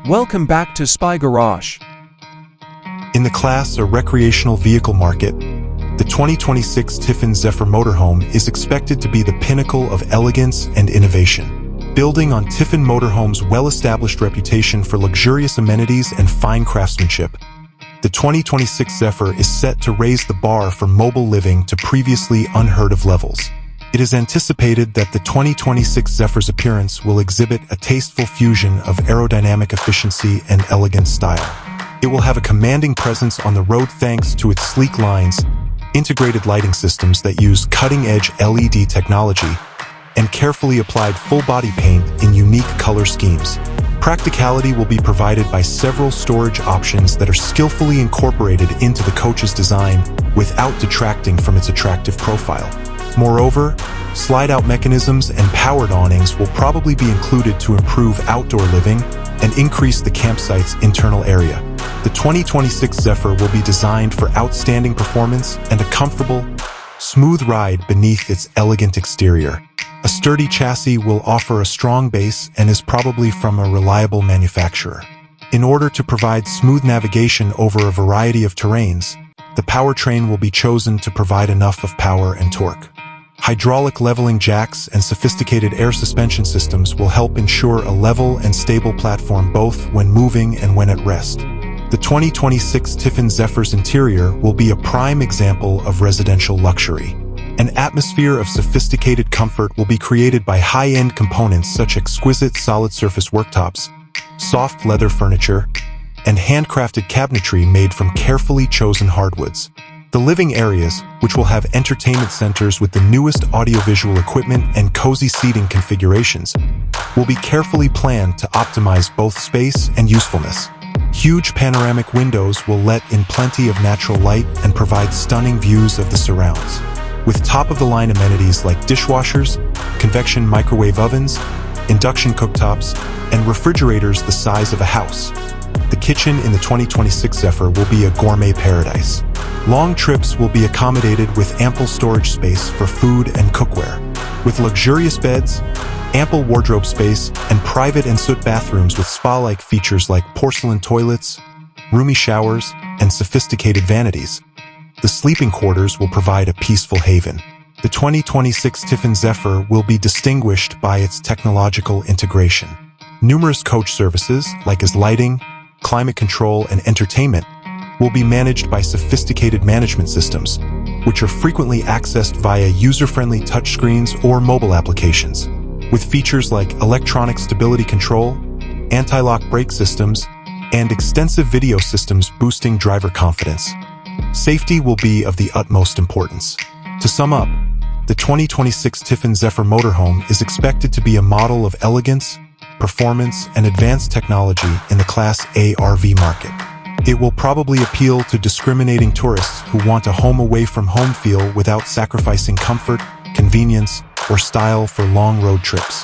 Welcome back to Spy Garage. In the class or recreational vehicle market, the 2026 Tiffin Zephyr Motorhome is expected to be the pinnacle of elegance and innovation. Building on Tiffin Motorhome's well-established reputation for luxurious amenities and fine craftsmanship, the 2026 Zephyr is set to raise the bar for mobile living to previously unheard-of levels. It is anticipated that the 2026 Zephyr's appearance will exhibit a tasteful fusion of aerodynamic efficiency and elegant style. It will have a commanding presence on the road thanks to its sleek lines, integrated lighting systems that use cutting-edge LED technology, and carefully applied full-body paint in unique color schemes. Practicality will be provided by several storage options that are skillfully incorporated into the coach's design without detracting from its attractive profile. Moreover, slide-out mechanisms and powered awnings will probably be included to improve outdoor living and increase the campsite's internal area. The 2026 Zephyr will be designed for outstanding performance and a comfortable, smooth ride beneath its elegant exterior. A sturdy chassis will offer a strong base and is probably from a reliable manufacturer. In order to provide smooth navigation over a variety of terrains, the powertrain will be chosen to provide enough of power and torque. Hydraulic leveling jacks and sophisticated air suspension systems will help ensure a level and stable platform both when moving and when at rest. The 2026 Tiffin Zephyr's interior will be a prime example of residential luxury. An atmosphere of sophisticated comfort will be created by high-end components such as exquisite solid-surface worktops, soft leather furniture, and handcrafted cabinetry made from carefully chosen hardwoods. The living areas, which will have entertainment centers with the newest audiovisual equipment and cozy seating configurations, will be carefully planned to optimize both space and usefulness. Huge panoramic windows will let in plenty of natural light and provide stunning views of the surrounds. With top-of-the-line amenities like dishwashers, convection microwave ovens, induction cooktops, and refrigerators the size of a house, the kitchen in the 2026 Zephyr will be a gourmet paradise. Long trips will be accommodated with ample storage space for food and cookware. With luxurious beds, ample wardrobe space, and private and soot bathrooms with spa-like features like porcelain toilets, roomy showers, and sophisticated vanities, the sleeping quarters will provide a peaceful haven. The 2026 Tiffin Zephyr will be distinguished by its technological integration. Numerous coach services, like as lighting, climate control, and entertainment, will be managed by sophisticated management systems, which are frequently accessed via user-friendly touchscreens or mobile applications. With features like electronic stability control, anti-lock brake systems, and extensive video systems boosting driver confidence, safety will be of the utmost importance. To sum up, the 2026 Tiffin Zephyr Motorhome is expected to be a model of elegance, performance, and advanced technology in the Class A RV market. It will probably appeal to discriminating tourists who want a home-away-from-home feel without sacrificing comfort, convenience, or style for long road trips.